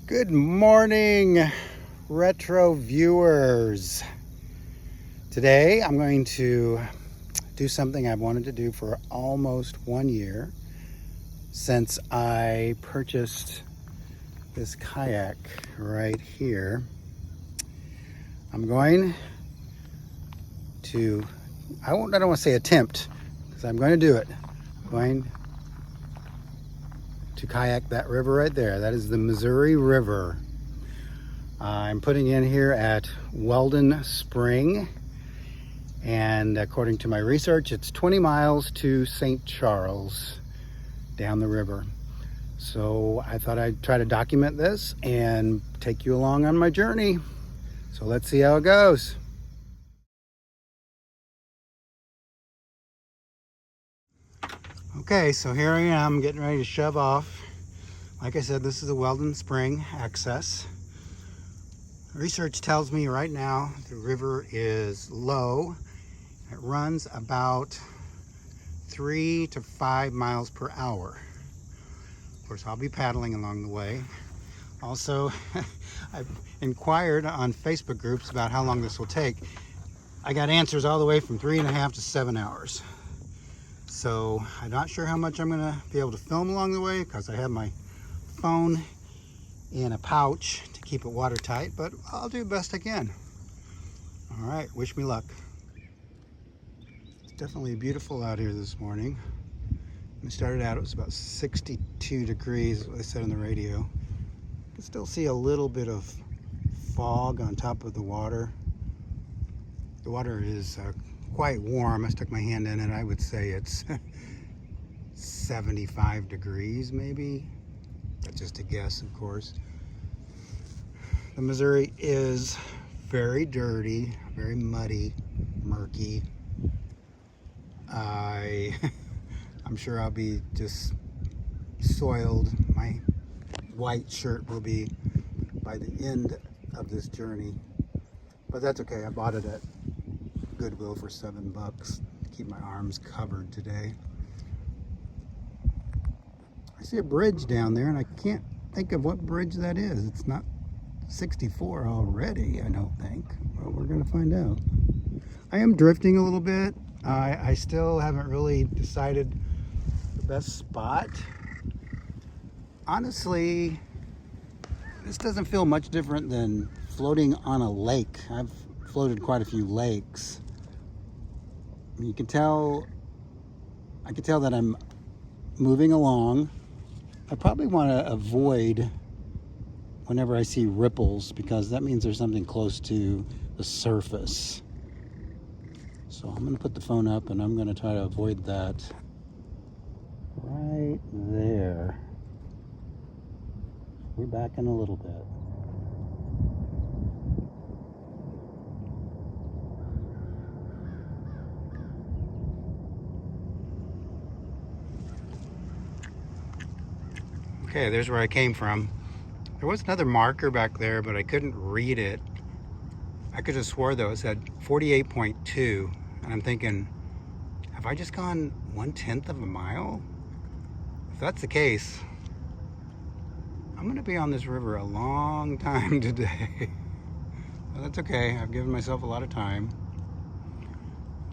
Good morning, retro viewers. Today I'm going to do something I've wanted to do for almost 1 year since I purchased this kayak right here. I'm going to, I don't want to say attempt, because I'm going to do it. I'm going to kayak that river right there. That is the Missouri River. I'm putting in here at Weldon Spring, and according to my research, it's 20 miles to St. Charles down the river. So I thought I'd try to document this and take you along on my journey. So let's see how it goes. Okay, so here I am getting ready to shove off. Like I said, this is the Weldon Spring access. Research tells me right now the river is low. It runs about 3 to 5 miles per hour. Of course, I'll be paddling along the way. Also, I've inquired on Facebook groups about how long this will take. I got answers all the way from 3.5 to 7 hours. So I'm not sure how much I'm gonna be able to film along the way because I have my phone in a pouch to keep it watertight, but I'll do the best I can. All right, wish me luck. It's definitely beautiful out here this morning. When we started out, it was about 62 degrees, what they said on the radio. You can still see a little bit of fog on top of the water. The water is quite warm. I stuck my hand in it. I would say it's 75 degrees maybe. That's just a guess, of course. The Missouri is very dirty, very muddy, murky. I'm sure I'll be just soiled. My white shirt will be by the end of this journey, but that's okay. I bought it at Goodwill for $7 to keep my arms covered today. I see a bridge down there and I can't think of what bridge that is. It's not 64 already, I don't think. Well, we're gonna find out. I am drifting a little bit. I still haven't really decided the best spot. Honestly, this doesn't feel much different than floating on a lake. I've floated quite a few lakes. You can tell, I can tell that I'm moving along. I probably want to avoid whenever I see ripples because that means there's something close to the surface. So I'm going to put the phone up and I'm going to try to avoid that right there. We're back in a little bit. Okay, there's where I came from. There was another marker back there, but I couldn't read it. I could have swore though it said 48.2, and I'm thinking, have I just gone 1/10 of a mile? If that's the case, I'm gonna be on this river a long time today. But that's okay, I've given myself a lot of time.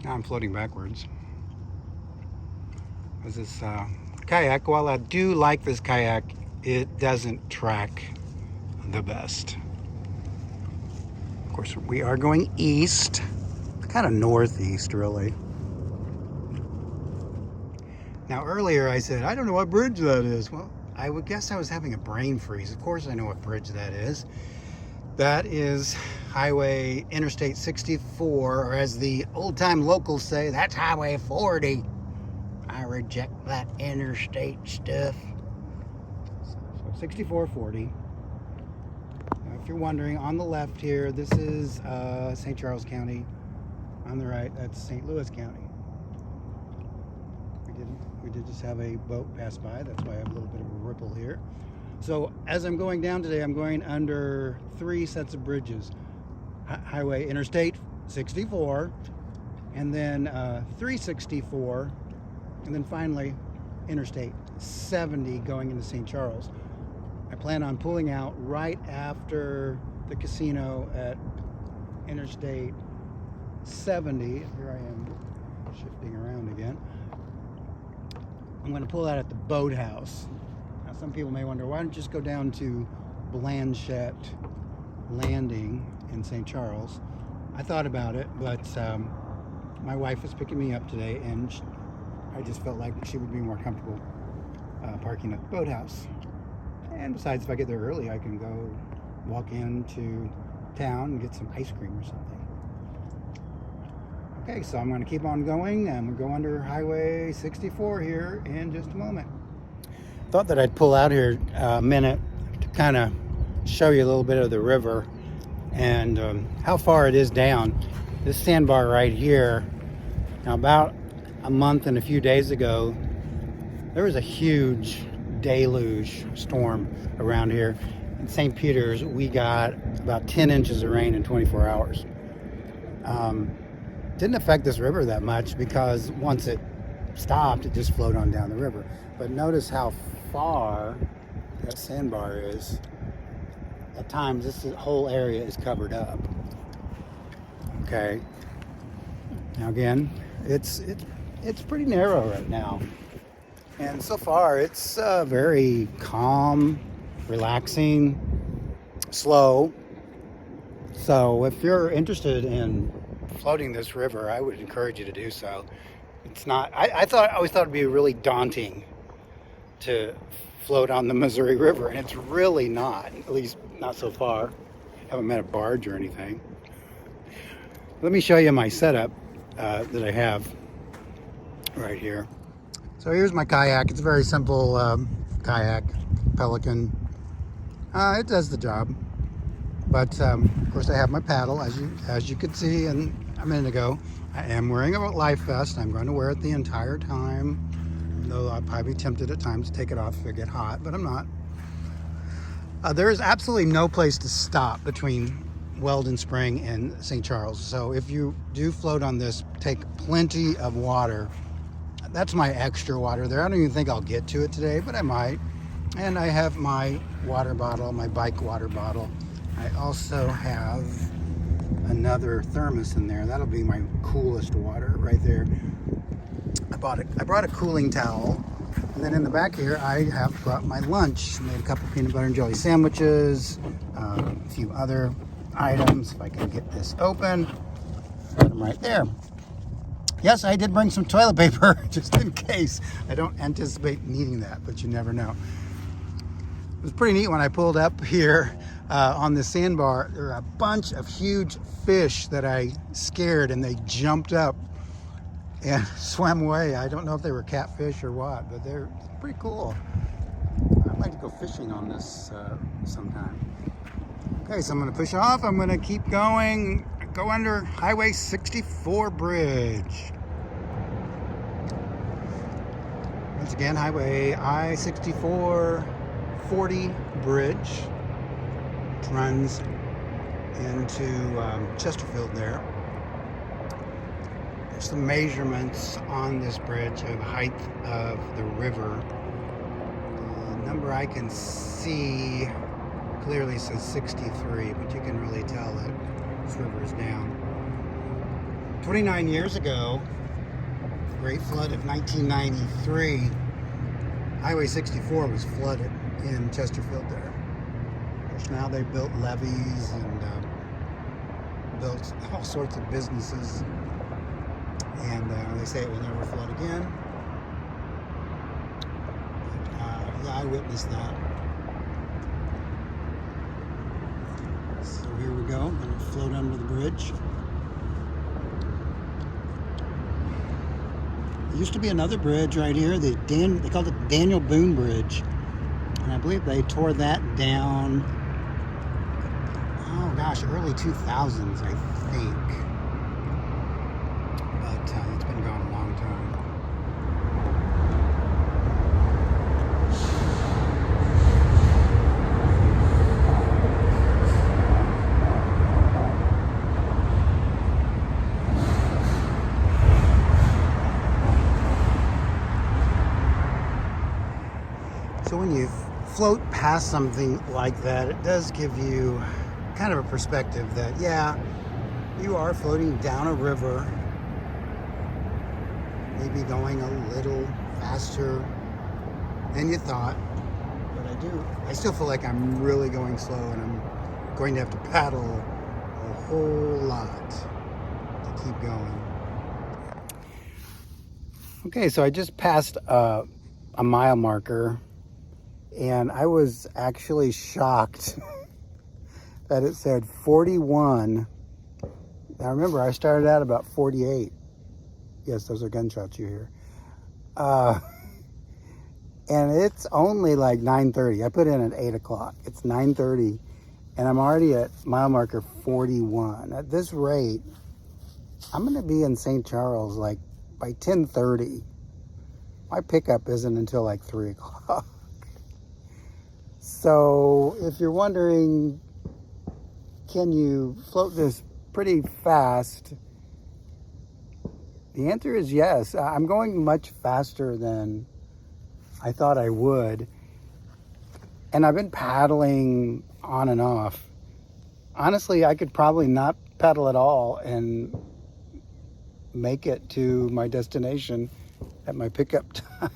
Now I'm floating backwards. This kayak, while I do like this kayak, it doesn't track the best. Of course, we are going east, kind of northeast, really. Now, earlier I said, I don't know what bridge that is. Well, I would guess I was having a brain freeze. Of course I know what bridge that is. That is Highway Interstate 64, or as the old-time locals say, that's Highway 40. I reject that interstate stuff. So 6440. If you're wondering, on the left here, this is St. Charles County. On the right, that's St. Louis County. We did just have a boat pass by. That's why I have a little bit of a ripple here. So as I'm going down today, I'm going under 3 sets of bridges. Highway Interstate 64, and then 364, and then finally Interstate 70 going into St. Charles. I plan on pulling out right after the casino at Interstate 70. Here I am shifting around again. I'm going to pull out at the boathouse. Now, some people may wonder, why don't you just go down to Blanchette Landing in St. Charles? I thought about it, but my wife is picking me up today, and I just felt like she would be more comfortable parking at the boathouse. And besides, if I get there early, I can go walk into town and get some ice cream or something. Okay, so I'm going to keep on going, and we'll go under Highway 64 here in just a moment. Thought that I'd pull out here a minute to kind of show you a little bit of the river and how far it is down. This sandbar right here, now about a month and a few days ago, there was a huge deluge storm around here. In St. Peter's, we got about 10 inches of rain in 24 hours. Didn't affect this river that much because once it stopped, it just flowed on down the river. But notice how far that sandbar is. At times, this whole area is covered up. Okay. Now again, it's pretty narrow right now. And so far, it's very calm, relaxing, slow. So if you're interested in floating this river, I would encourage you to do so. It's not, I always thought it'd be really daunting to float on the Missouri River, and it's really not, at least not so far. I haven't met a barge or anything. Let me show you my setup that I have right here. So here's my kayak. It's a very simple kayak, Pelican. It does the job. But of course I have my paddle, as you could see a minute ago. I am wearing a life vest. I'm going to wear it the entire time, though I'll probably be tempted at times to take it off if I get hot, but I'm not. There is absolutely no place to stop between Weldon Spring and St. Charles. So if you do float on this, take plenty of water. That's my extra water there. I don't even think I'll get to it today, but I might. And I have my water bottle, my bike water bottle. I also have another thermos in there. That'll be my coolest water right there. I brought a cooling towel. And then in the back here, I have brought my lunch. Made a couple peanut butter and jelly sandwiches, a few other items. If I can get this open, put them right there. Yes, I did bring some toilet paper just in case. I don't anticipate needing that, but you never know. It was pretty neat when I pulled up here on the sandbar. There were a bunch of huge fish that I scared, and they jumped up and swam away. I don't know if they were catfish or what, but they're pretty cool. I'd like to go fishing on this sometime. Okay, so I'm going to push off. I'm going to keep going. Go under Highway 64 bridge. Once again, Highway I-64 40 bridge. It runs into Chesterfield there. There's some measurements on this bridge of height of the river. The number I can see clearly says 63, but you can really tell that this river is down. 29 years ago, the Great Flood of 1993, Highway 64 was flooded in Chesterfield there. Of course, now they've built levees and built all sorts of businesses, and they say it will never flood again. But, yeah, I witnessed that. So here we go. I'm going to float under the bridge. There used to be another bridge right here. They called it Daniel Boone Bridge. And I believe they tore that down, oh gosh, early 2000s, I think. But it's been gone a long time. So when you float past something like that, it does give you kind of a perspective that, yeah, you are floating down a river, maybe going a little faster than you thought. But I still feel like I'm really going slow, and I'm going to have to paddle a whole lot to keep going. Okay, so I just passed a mile marker, and I was actually shocked that it said 41. Now remember, I started out about 48. Yes, those are gunshots you hear. And it's only like 9:30. I put in at 8 o'clock. It's 9:30, and I'm already at mile marker 41. At this rate, I'm going to be in St. Charles like by 10:30. My pickup isn't until like 3 o'clock. So if you're wondering, can you float this pretty fast? The answer is yes. I'm going much faster than I thought I would. And I've been paddling on and off. Honestly, I could probably not paddle at all and make it to my destination at my pickup time.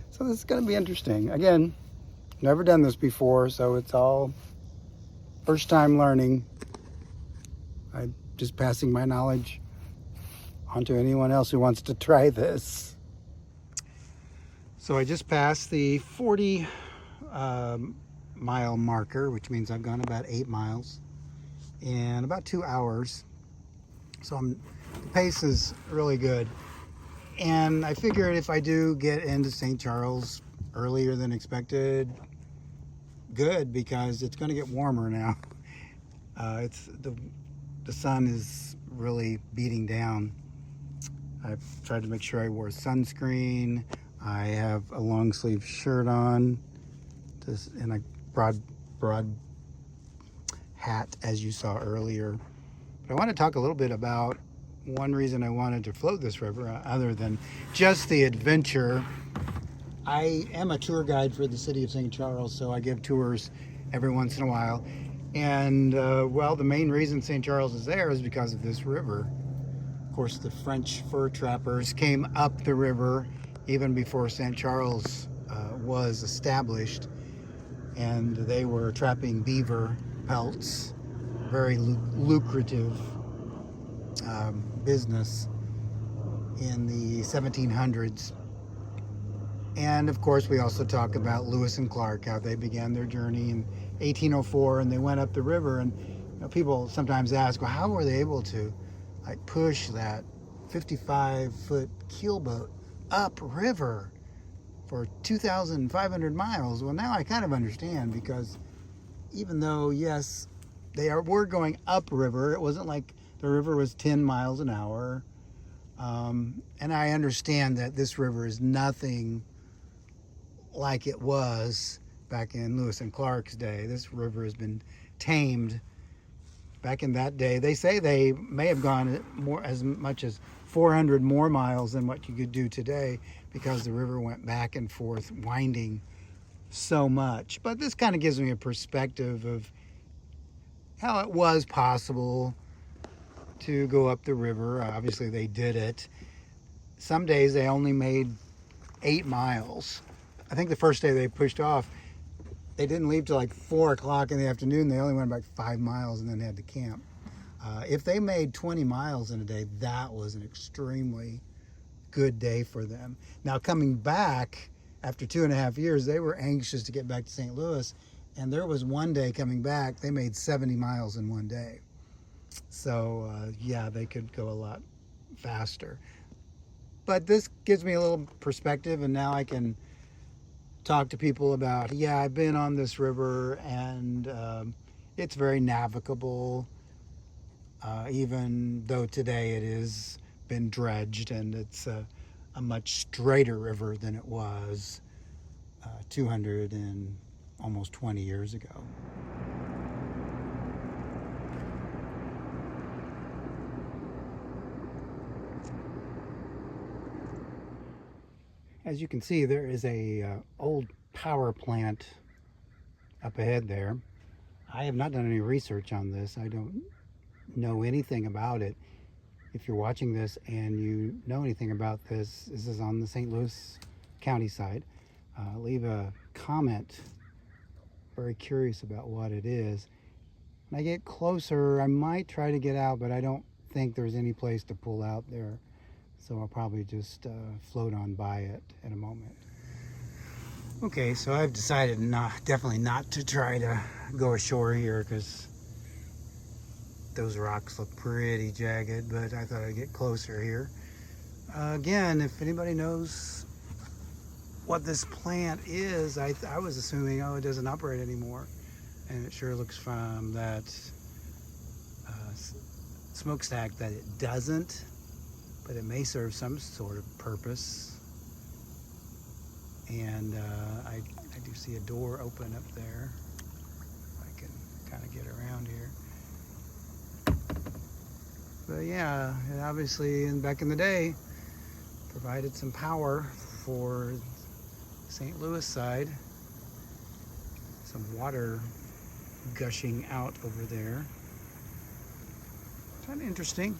So this is going to be interesting. Again, never done this before, so it's all first time learning. I'm just passing my knowledge on to anyone else who wants to try this. So I just passed the 40 mile marker, which means I've gone about 8 miles in about 2 hours. So the pace is really good. And I figured if I do get into St. Charles earlier than expected, good, because it's going to get warmer now. It's the sun is really beating down. I've tried to make sure I wore sunscreen. I have a long sleeve shirt on, and a broad hat, as you saw earlier. But I want to talk a little bit about one reason I wanted to float this river, other than just the adventure. I am a tour guide for the city of St. Charles, so I give tours every once in a while. And well, the main reason St. Charles is there is because of this river. Of course, the French fur trappers came up the river even before St. Charles was established, and they were trapping beaver pelts, very lucrative business in the 1700s. And of course, we also talk about Lewis and Clark, how they began their journey in 1804, and they went up the river. And people sometimes ask, well, how were they able to push that 55-foot keelboat upriver for 2,500 miles? Well, now I kind of understand, because even though, yes, were going upriver, it wasn't like the river was 10 miles an hour. And I understand that this river is nothing like it was back in Lewis and Clark's day. This river has been tamed. Back in that day, they say they may have gone as much as 400 more miles than what you could do today, because the river went back and forth, winding so much. But this kind of gives me a perspective of how it was possible to go up the river. Obviously, they did it. Some days they only made 8 miles. I think the first day they pushed off, they didn't leave till like 4 o'clock in the afternoon. They only went about 5 miles and then had to camp. If they made 20 miles in a day, that was an extremely good day for them. Now, coming back after 2.5 years, they were anxious to get back to St. Louis, and there was one day coming back, they made 70 miles in one day. So yeah, they could go a lot faster. But this gives me a little perspective, and now I can talk to people about, yeah, I've been on this river, and it's very navigable, even though today it has been dredged, and it's a much straighter river than it was 200 and almost 20 years ago. As you can see, there is a old power plant up ahead there. I have not done any research on this. I don't know anything about it. If you're watching this and you know anything about this, this is on the St. Louis County side. Leave a comment. Very curious about what it is. When I get closer, I might try to get out, but I don't think there's any place to pull out there. So I'll probably just float on by it in a moment. Okay, so I've decided definitely not to try to go ashore here because those rocks look pretty jagged, but I thought I'd get closer here. Again, if anybody knows what this plant is, I was assuming, oh, it doesn't operate anymore. And it sure looks from that smokestack that it doesn't, but it may serve some sort of purpose. And I do see a door open up there. I can kind of get around here. But yeah, it obviously back in the day provided some power for St. Louis side. Some water gushing out over there. Kind of interesting.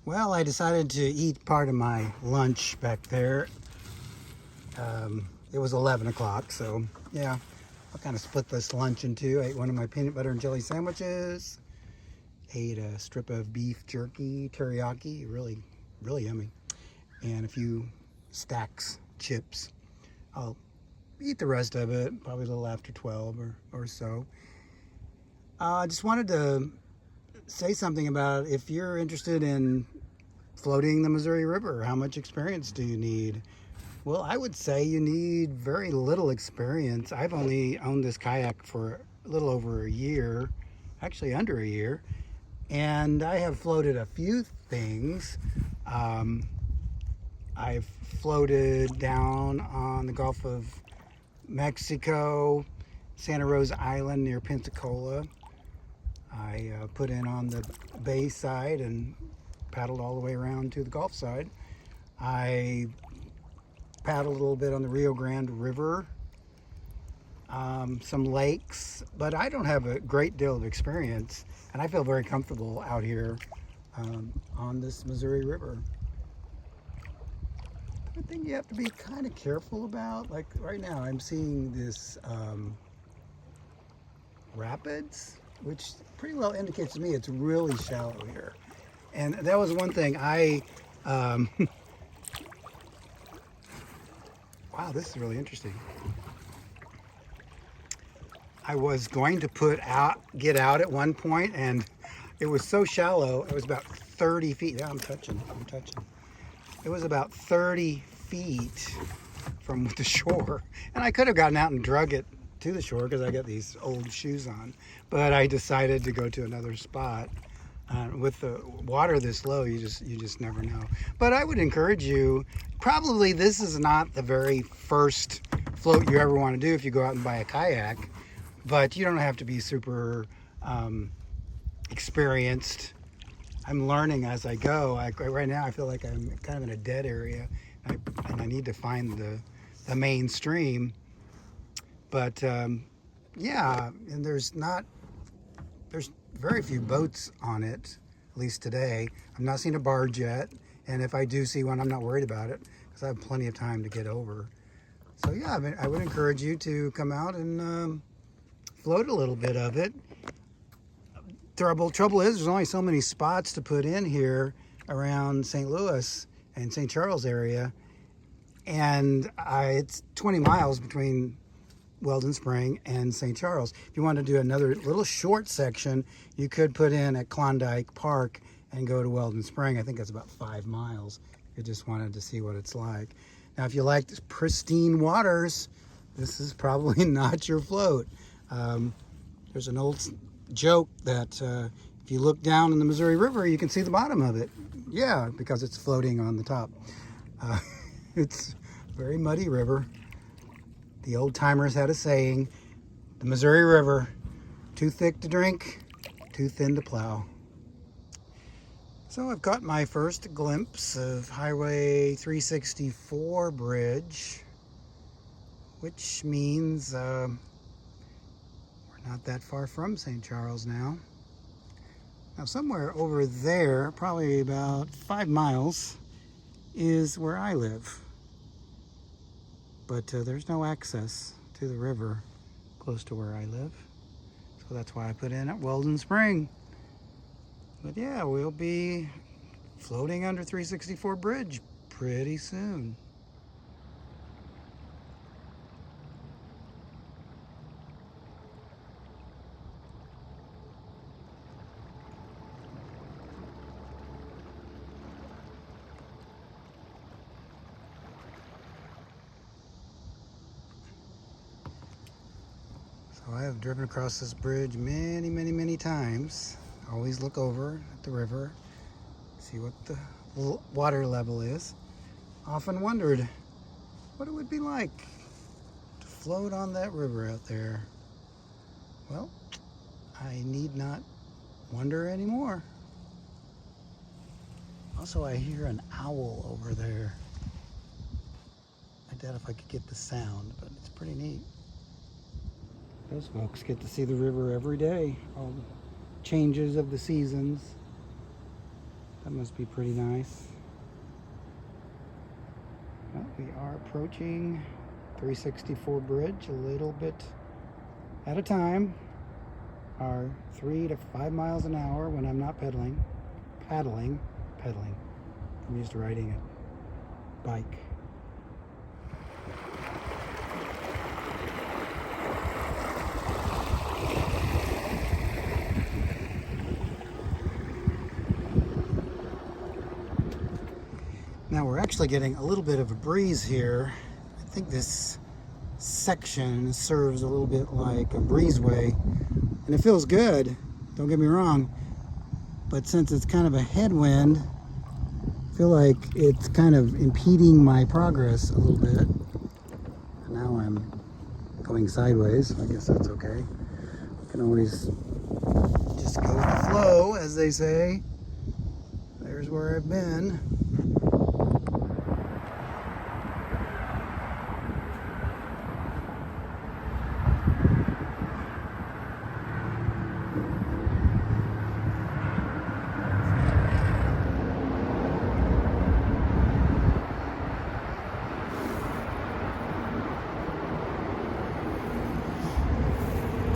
Well, I decided to eat part of my lunch back there. It was 11 o'clock, so yeah, I'll kind of split this lunch in two. I ate one of my peanut butter and jelly sandwiches, ate a strip of beef jerky, teriyaki, really, really yummy, and a few Stacks chips. I'll eat the rest of it, probably a little after 12 or so. I just wanted to say something about if you're interested in floating the Missouri River, how much experience do you need? Well, I would say you need very little experience. I've only owned this kayak for a little over a year, actually under a year, and I have floated a few things. I've floated down on the Gulf of Mexico, Santa Rosa Island near Pensacola. I put in on the bay side and paddled all the way around to the Gulf side. I paddled a little bit on the Rio Grande River, some lakes, but I don't have a great deal of experience, and I feel very comfortable out here on this Missouri River. The thing you have to be kind of careful about, like right now I'm seeing this rapids, which pretty well indicates to me it's really shallow here. And that was one thing wow, this is really interesting. I was going to get out at one point, and it was so shallow. It was about 30 feet. Yeah, I'm touching. It was about 30 feet from the shore. And I could have gotten out and drug it to the shore because I got these old shoes on. But I decided to go to another spot. With the water this low, you just never know. But I would encourage you, probably this is not the very first float you ever want to do if you go out and buy a kayak, but you don't have to be super experienced. I'm learning as I go. Right now I feel like I'm kind of in a dead area, and I need to find the main stream. But yeah, and there's very few boats on it, at least today. I've not seen a barge yet, and if I do see one, I'm not worried about it because I have plenty of time to get over. So yeah, I would encourage you to come out and float a little bit of it. Trouble is there's only so many spots to put in here around St. Louis and St. Charles area, and it's 20 miles between Weldon Spring and St. Charles. If you want to do another little short section, you could put in at Klondike Park and go to Weldon Spring. I think that's about 5 miles. If you just wanted to see what it's like. Now, if you like pristine waters, this is probably not your float. There's an old joke that If you look down in the Missouri River, you can see the bottom of it. Yeah, because it's floating on the top. It's a very muddy river. The old timers had a saying, the Missouri River, too thick to drink, too thin to plow. So I've got my first glimpse of Highway 364 bridge, which means we're not that far from St. Charles now. Now somewhere over there, probably about 5 miles, is where I live. But there's no access to the river close to where I live. So that's why I put in at Weldon Spring. But yeah, we'll be floating under 364 Bridge pretty soon. So I have driven across this bridge many times. I always look over at the river, see what the water level is. Often wondered what it would be like to float on that river out there. Well, I need not wonder anymore. Also, I hear an owl over there. I doubt if I could get the sound, but it's pretty neat. Those folks get to see the river every day. All the changes of the seasons. That must be pretty nice. Well, we are approaching 364 Bridge a little bit at a time. Are 3 to 5 miles an hour when I'm not pedaling. I'm used to riding a bike. Now we're actually getting a little bit of a breeze here. I think this section serves a little bit like a breezeway, and it feels good, don't get me wrong, but since it's kind of a headwind, I feel like it's kind of impeding my progress a little bit. Now I'm going sideways, so I guess that's okay. I can always just go with the flow, as they say. There's where I've been.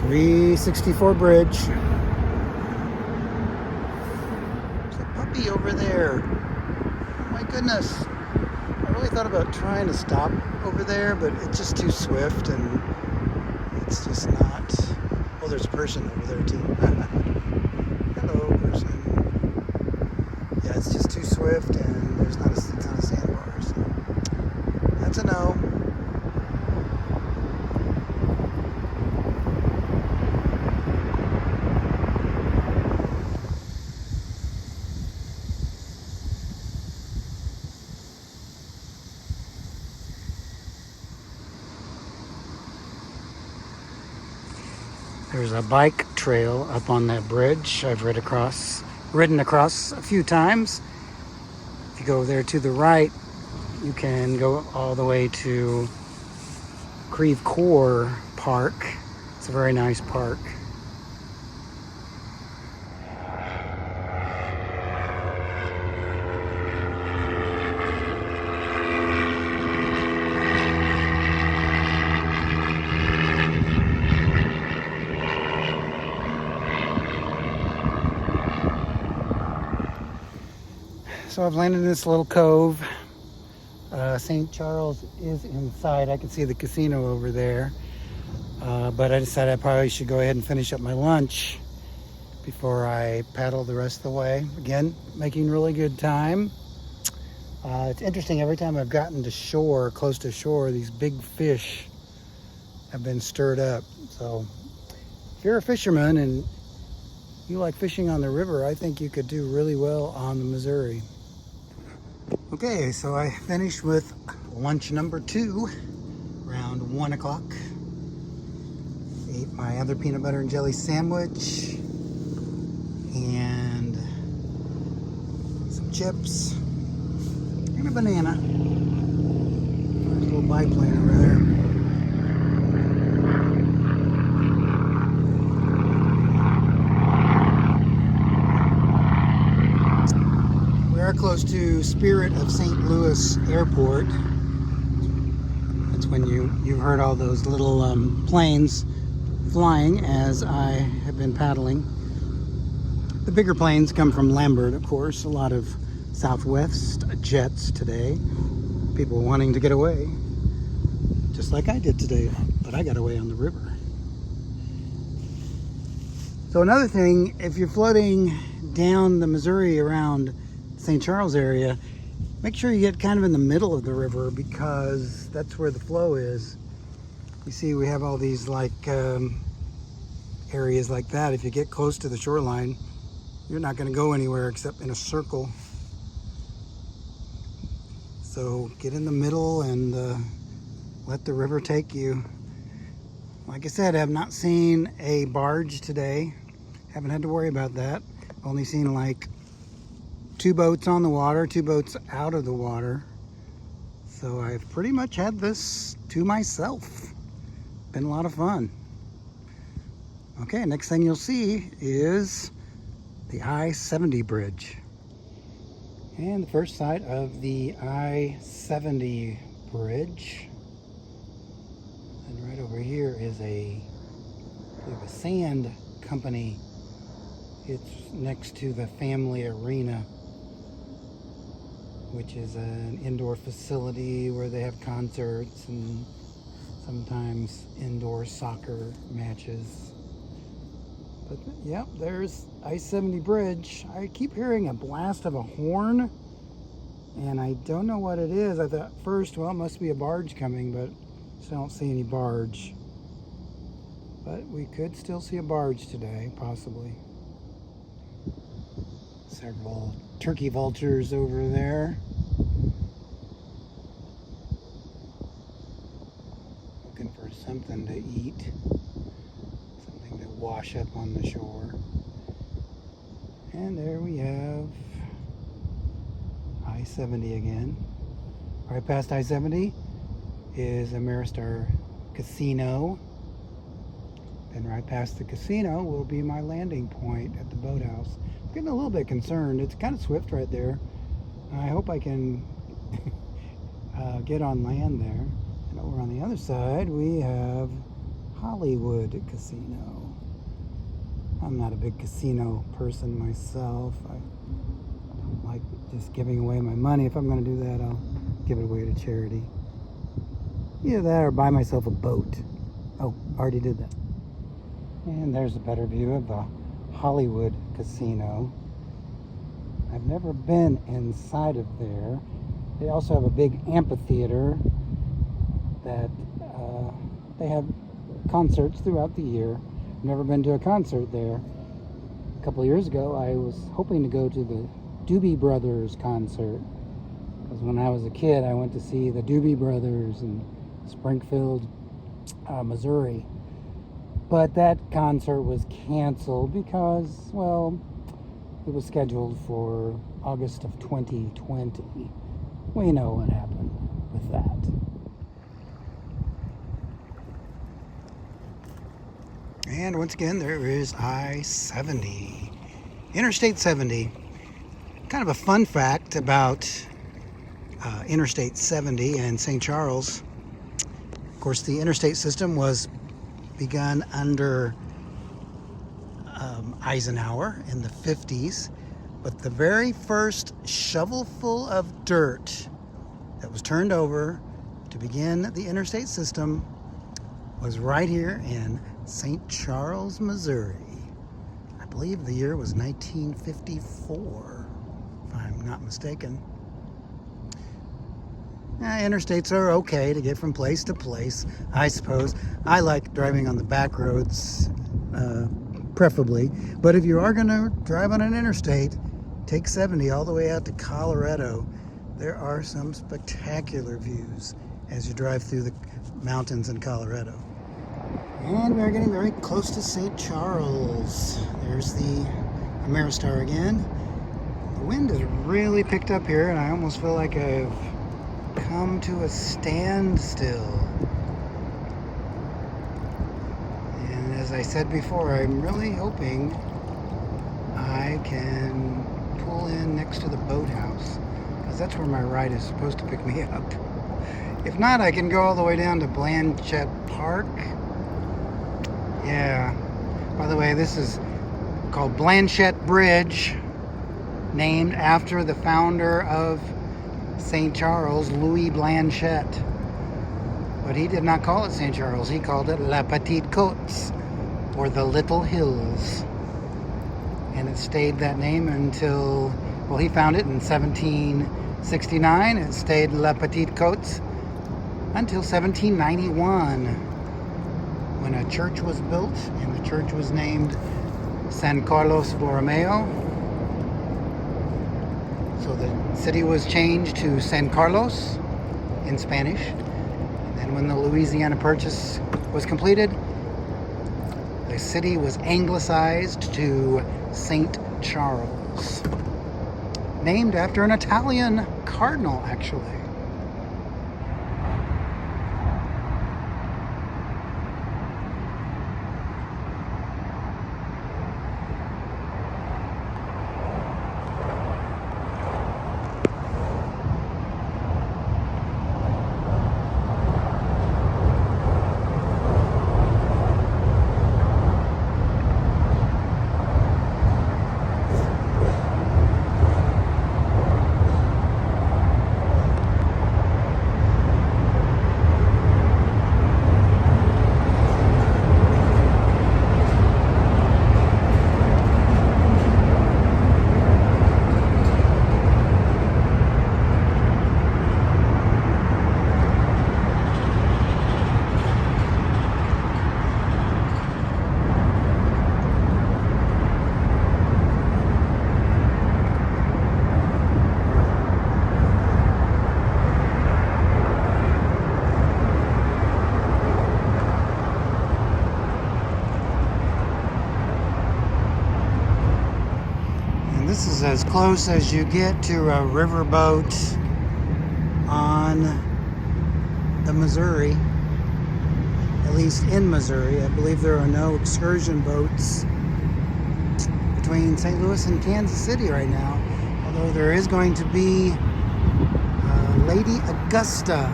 .364 Bridge. There's a puppy over there. Oh my goodness. I really thought about trying to stop over there, but it's just too swift and it's just not. Oh, there's a person over there too. Hello, person. Yeah, it's just too swift and there's not a ton of sandbars. So that's a no. There's a bike trail up on that bridge I've ridden across a few times. If you go there to the right, you can go all the way to Creve Coeur Park. It's a very nice park. So I've landed in this little cove. St. Charles is inside. I can see the casino over there. But I decided I probably should go ahead and finish up my lunch before I paddle the rest of the way. Again, making really good time. It's interesting, every time I've gotten to shore, close to shore, these big fish have been stirred up. So if you're a fisherman and you like fishing on the river, I think you could do really well on the Missouri. Okay, so I finished with lunch number 2 around 1 o'clock. Ate my other peanut butter and jelly sandwich and some chips and a banana. There's a little biplane over there. We are close to Spirit of St. Louis Airport. That's when you've heard all those little planes flying as I have been paddling. The bigger planes come from Lambert, of course. A lot of Southwest jets today. People wanting to get away, just like I did today, but I got away on the river. So another thing, if you're floating down the Missouri around St. Charles area, make sure you get kind of in the middle of the river because that's where the flow is. You see, we have all these like areas like that. If you get close to the shoreline, you're not going to go anywhere except in a circle. So get in the middle and let the river take you. Like I said, I have not seen a barge today. Haven't had to worry about that. Only seen like 2 boats on the water, 2 boats out of the water. So I've pretty much had this to myself. Been a lot of fun. Okay, next thing you'll see is the I-70 bridge. And the first sight of the I-70 bridge. And right over here is a sand company. It's next to the Family Arena, which is an indoor facility where they have concerts and sometimes indoor soccer matches. But yep, there's I-70 bridge. I keep hearing a blast of a horn, and I don't know what it is. I thought first, well, it must be a barge coming, but I don't see any barge. But we could still see a barge today, possibly. Several turkey vultures over there. Looking for something to eat. Something to wash up on the shore. And there we have I-70 again. Right past I-70 is Ameristar Casino. And right past the casino will be my landing point at the boathouse. I'm getting a little bit concerned. It's kind of swift right there. I hope I can get on land there. And over on the other side we have Hollywood Casino. I'm not a big casino person myself. I don't like just giving away my money. If I'm going to do that, I'll give it away to charity. Either that or buy myself a boat. Oh, already did that. And there's a better view of the Hollywood Casino. I've never been inside of there. They also have a big amphitheater that they have concerts throughout the year. I've never been to a concert there. A couple of years ago, I was hoping to go to the Doobie Brothers concert. Because when I was a kid, I went to see the Doobie Brothers in Springfield, Missouri. But that concert was canceled because, well, it was scheduled for August of 2020. We know what happened with that. And once again, there is I-70. Interstate 70. Kind of a fun fact about Interstate 70 and St. Charles. Of course, the interstate system was begun under Eisenhower in the 50s. But the very first shovelful of dirt that was turned over to begin the interstate system was right here in St. Charles, Missouri. I believe the year was 1954, if I'm not mistaken. Interstates are okay to get from place to place, I suppose. I like driving on the back roads preferably. But if you are going to drive on an interstate, take 70 all the way out to Colorado. There are some spectacular views as you drive through the mountains in Colorado. And we're getting very close to St. Charles. There's the Ameristar again. The wind has really picked up here, and I almost feel like I've come to a standstill. And as I said before, I'm really hoping I can pull in next to the boathouse, because that's where my ride is supposed to pick me up. If not, I can go all the way down to Blanchette Park. Yeah. By the way, this is called Blanchette Bridge, named after the founder of St. Charles, Louis Blanchette. But he did not call it St. Charles. He called it La Petite Côte, or the Little Hills. And it stayed that name until, well, he found it in 1769. It stayed La Petite Côte until 1791, when a church was built, and the church was named San Carlos Borromeo. So the city was changed to San Carlos in Spanish. And then when the Louisiana Purchase was completed, the city was anglicized to St. Charles, named after an Italian cardinal, actually. This is as close as you get to a riverboat on the Missouri, at least in Missouri. I believe there are no excursion boats between St. Louis and Kansas City right now, although there is going to be Lady Augusta,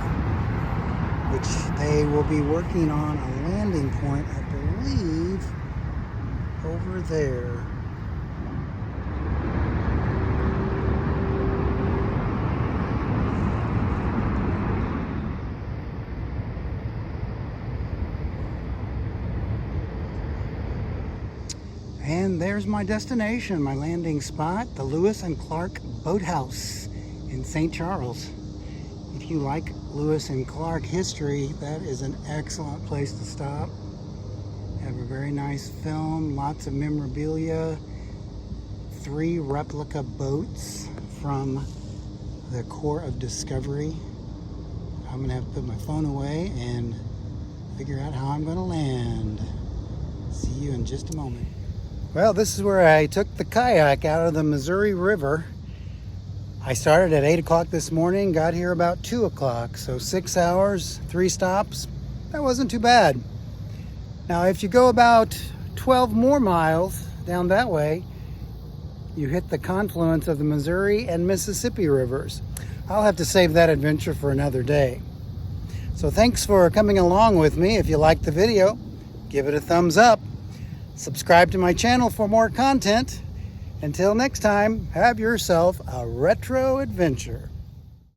which they will be working on a landing point, I believe, over there. And there's my destination, my landing spot, the Lewis and Clark Boathouse in St. Charles. If you like Lewis and Clark history, that is an excellent place to stop. Have a very nice film, lots of memorabilia, 3 replica boats from the Corps of Discovery. I'm gonna have to put my phone away and figure out how I'm gonna land. See you in just a moment. Well, this is where I took the kayak out of the Missouri River. I started at 8 o'clock this morning, got here about 2 o'clock. So 6 hours, 3 stops. That wasn't too bad. Now, if you go about 12 more miles down that way, you hit the confluence of the Missouri and Mississippi rivers. I'll have to save that adventure for another day. So thanks for coming along with me. If you liked the video, give it a thumbs up. Subscribe to my channel for more content. Until next time, have yourself a retro adventure.